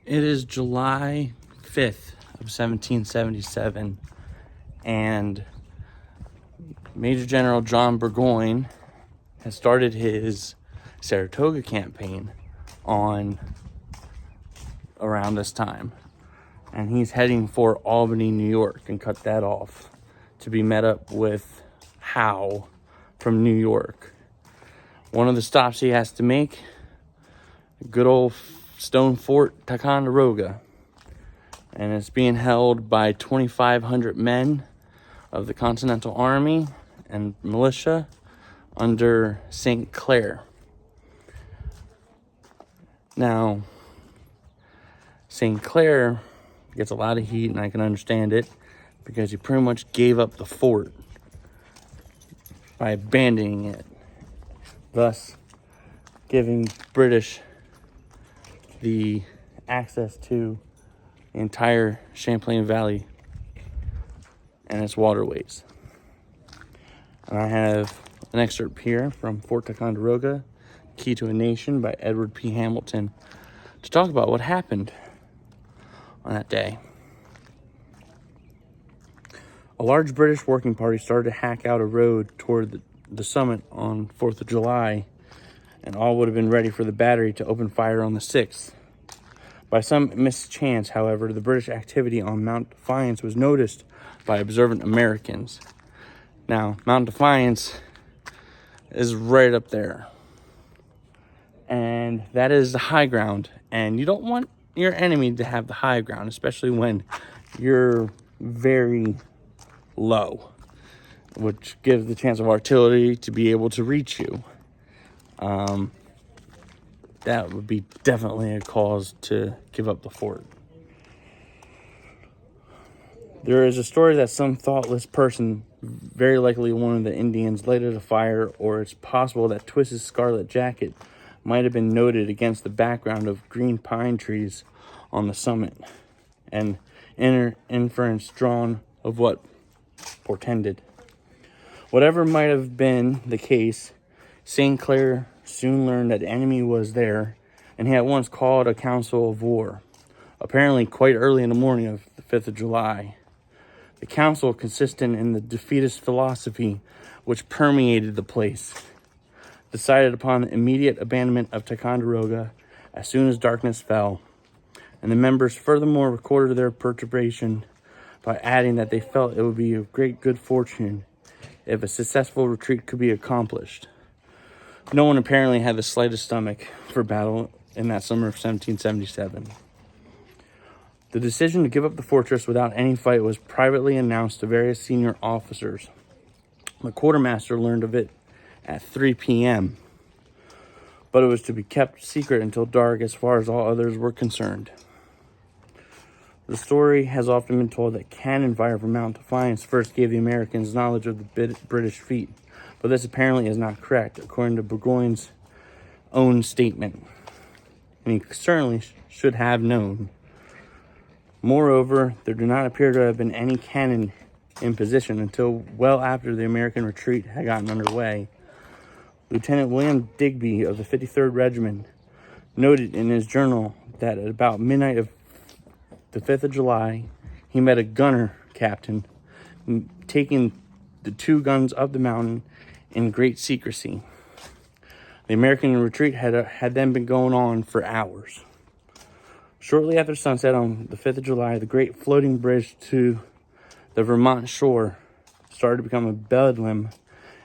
It is July 5th of 1777, and Major General John Burgoyne has started his Saratoga campaign on around this time. And he's heading for Albany, New York, and cut that off to be met up with Howe from New York. One of the stops he has to make, good old stone fort Ticonderoga, and it's being held by 2,500 men of the Continental Army and militia under St. Clair. Now, St. Clair gets a lot of heat, and I can understand it, because he pretty much gave up the fort by abandoning it, thus giving British the access to the entire Champlain Valley and its waterways. And I have an excerpt here from Fort Ticonderoga, Key to a Nation by Edward P. Hamilton, to talk about what happened on that day. A large British working party started to hack out a road toward the summit on 4th of July, and all would have been ready for the battery to open fire on the 6th. By some mischance, however, the British activity on Mount Defiance was noticed by observant Americans. Now, Mount Defiance is right up there, and that is the high ground, and you don't want your enemy to have the high ground, especially when you're very low, which gives the chance of artillery to be able to reach you. That would be definitely a cause to give up the fort. There is a story that some thoughtless person, very likely one of the Indians, lighted a fire, or it's possible that Twist's scarlet jacket might have been noted against the background of green pine trees on the summit, and inference drawn of what portended. Whatever might have been the case, St. Clair soon learned that the enemy was there, and he at once called a council of war, apparently quite early in the morning of the 5th of July. The council, consistent in the defeatist philosophy which permeated the place, decided upon the immediate abandonment of Ticonderoga as soon as darkness fell, and the members furthermore recorded their perturbation by adding that they felt it would be of great good fortune if a successful retreat could be accomplished. No one apparently had the slightest stomach for battle in that summer of 1777. The decision to give up the fortress without any fight was privately announced to various senior officers. The quartermaster learned of it at 3 p.m., but it was to be kept secret until dark as far as all others were concerned. The story has often been told that cannon fire from Mount Defiance first gave the Americans knowledge of the British feat, but this apparently is not correct, according to Burgoyne's own statement, and he certainly should have known. Moreover, there do not appear to have been any cannon in position until well after the American retreat had gotten underway. Lieutenant William Digby of the 53rd Regiment noted in his journal that at about midnight of the 5th of July, he met a gunner captain taking the 2 guns up the mountain in great secrecy. The American retreat had then been going on for hours. Shortly after sunset on the 5th of July, the great floating bridge to the Vermont shore started to become a bedlam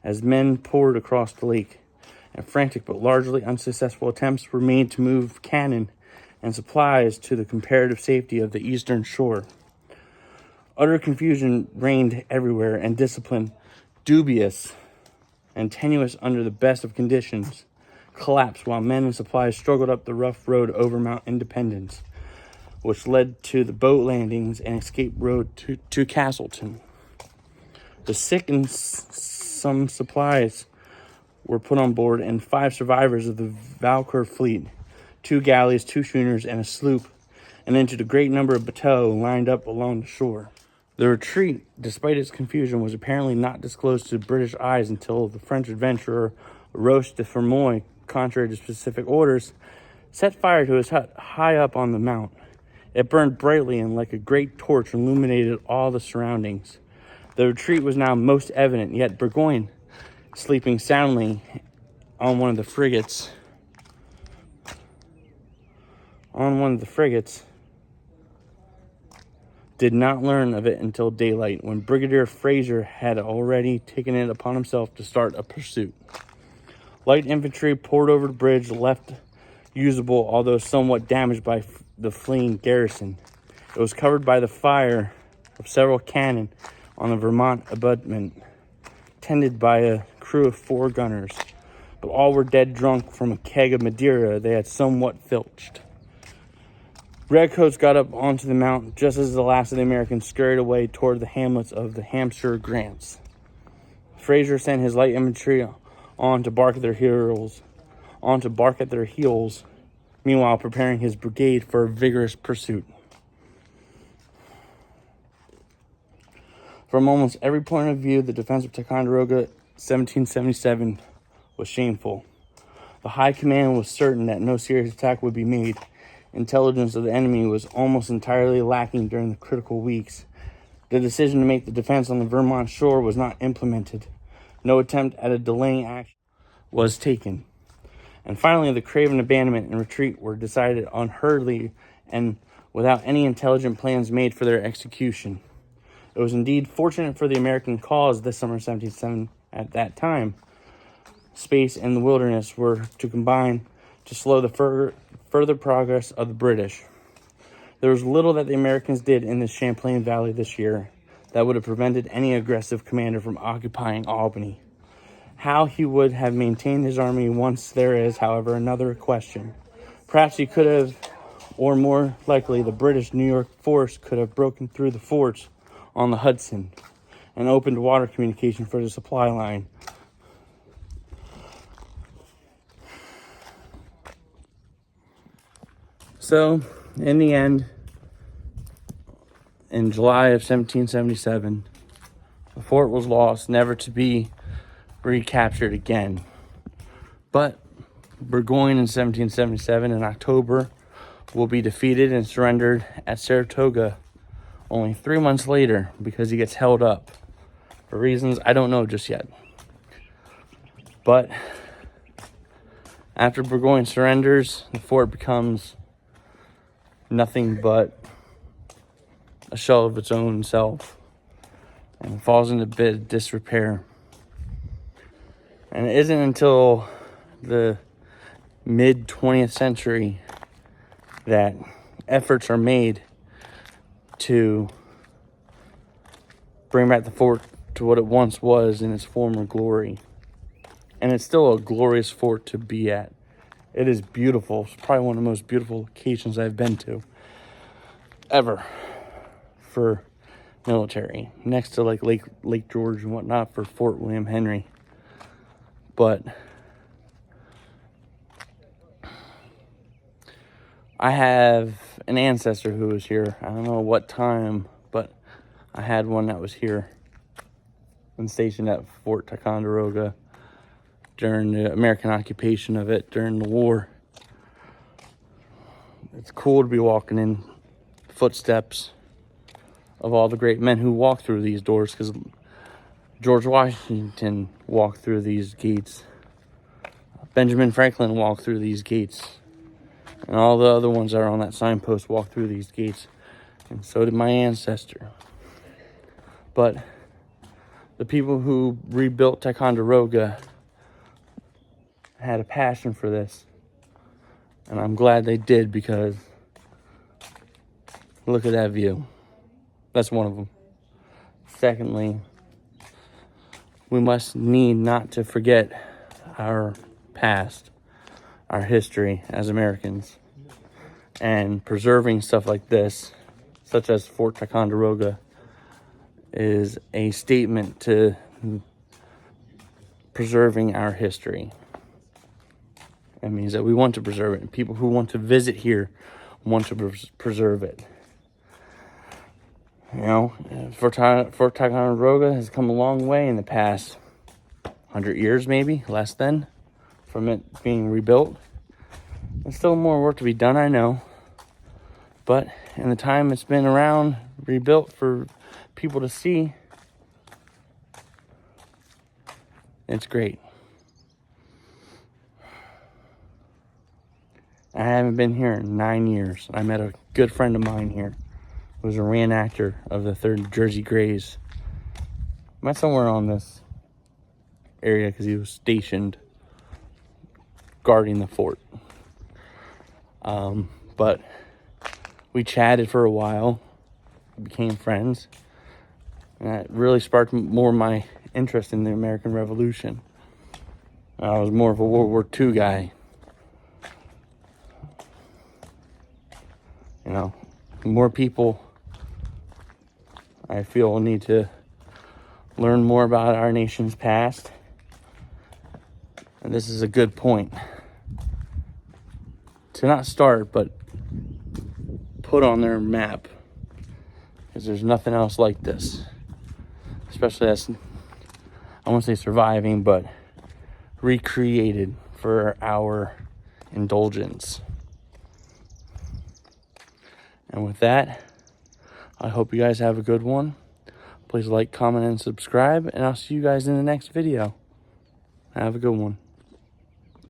as men poured across the lake, and frantic but largely unsuccessful attempts were made to move cannon and supplies to the comparative safety of the eastern shore. Utter confusion reigned everywhere, and discipline, dubious and tenuous under the best of conditions, collapsed while men and supplies struggled up the rough road over Mount Independence, which led to the boat landings and escape road to Castleton. The sick and some supplies were put on board, and 5 survivors of the Valcour fleet, 2 galleys, 2 schooners, and a sloop, and into the great number of bateaux lined up along the shore. The retreat, despite its confusion, was apparently not disclosed to British eyes until the French adventurer Roche de Fermoy, contrary to specific orders, set fire to his hut high up on the mount, It burned brightly and like a great torch illuminated all the surroundings. The retreat was now most evident, yet Burgoyne, sleeping soundly on one of the frigates, did not learn of it until daylight, when Brigadier Fraser had already taken it upon himself to start a pursuit. Light infantry poured over the bridge, left usable, although somewhat damaged by the fleeing garrison. It was covered by the fire of several cannon on the Vermont abutment, tended by a crew of 4 gunners, but all were dead drunk from a keg of Madeira they had somewhat filched. Redcoats got up onto the mount just as the last of the Americans scurried away toward the hamlets of the Hampshire Grants. Fraser sent his light infantry on to bark at their heels, meanwhile preparing his brigade for a vigorous pursuit. From almost every point of view, the defense of Ticonderoga 1777 was shameful. The high command was certain that no serious attack would be made. Intelligence of the enemy was almost entirely lacking during the critical weeks. The decision to make the defense on the Vermont shore was not implemented. No attempt at a delaying action was taken. And finally, the craven abandonment and retreat were decided unhurriedly and without any intelligent plans made for their execution. It was indeed fortunate for the American cause this summer 1777 at that time. Space and the wilderness were to combine to slow the further progress of the British. There was little that the Americans did in the Champlain Valley this year that would have prevented any aggressive commander from occupying Albany. How he would have maintained his army once there is, however, another question. Perhaps he could have, or more likely, the British New York force could have broken through the forts on the Hudson and opened water communication for the supply line. So, in the end, in July of 1777, the fort was lost, never to be recaptured again. But Burgoyne in 1777 in October will be defeated and surrendered at Saratoga only 3 months later because he gets held up for reasons I don't know just yet. But after Burgoyne surrenders, the fort becomes nothing but a shell of its own self and falls into a bit of disrepair. And it isn't until the mid 20th century that efforts are made to bring back the fort to what it once was in its former glory. And it's still a glorious fort to be at. It is beautiful. It's probably one of the most beautiful locations I've been to ever for military, next to like Lake George and whatnot for Fort William Henry. But I have an ancestor who was here. I don't know what time, but I had one that was here and stationed at Fort Ticonderoga during the American occupation of it during the war. It's cool to be walking in footsteps of all the great men who walked through these doors, because George Washington walked through these gates. Benjamin Franklin walked through these gates. And all the other ones that are on that signpost walked through these gates. And so did my ancestor. But the people who rebuilt Ticonderoga had a passion for this. And I'm glad they did, because look at that view. That's one of them. Secondly, we must need not to forget our past, our history as Americans. And preserving stuff like this, such as Fort Ticonderoga, is a statement to preserving our history. It means that we want to preserve it, and people who want to visit here want to preserve it. You know, Fort Ticonderoga has come a long way in the past 100 years, maybe, less than, from it being rebuilt. There's still more work to be done, I know. But in the time it's been around, rebuilt for people to see, it's great. I haven't been here in 9 years. I met a good friend of mine here who was a reenactor of the 3rd Jersey Grays. Met somewhere on this area because he was stationed guarding the fort. But we chatted for a while, became friends, and that really sparked more of my interest in the American Revolution. I was more of a World War II guy. You know, more people, I feel, need to learn more about our nation's past. And this is a good point to not start, but put on their map. Because there's nothing else like this. Especially as, I won't say surviving, but recreated for our indulgence. And with that, I hope you guys have a good one. Please like, comment, and subscribe, and I'll see you guys in the next video. Have a good one.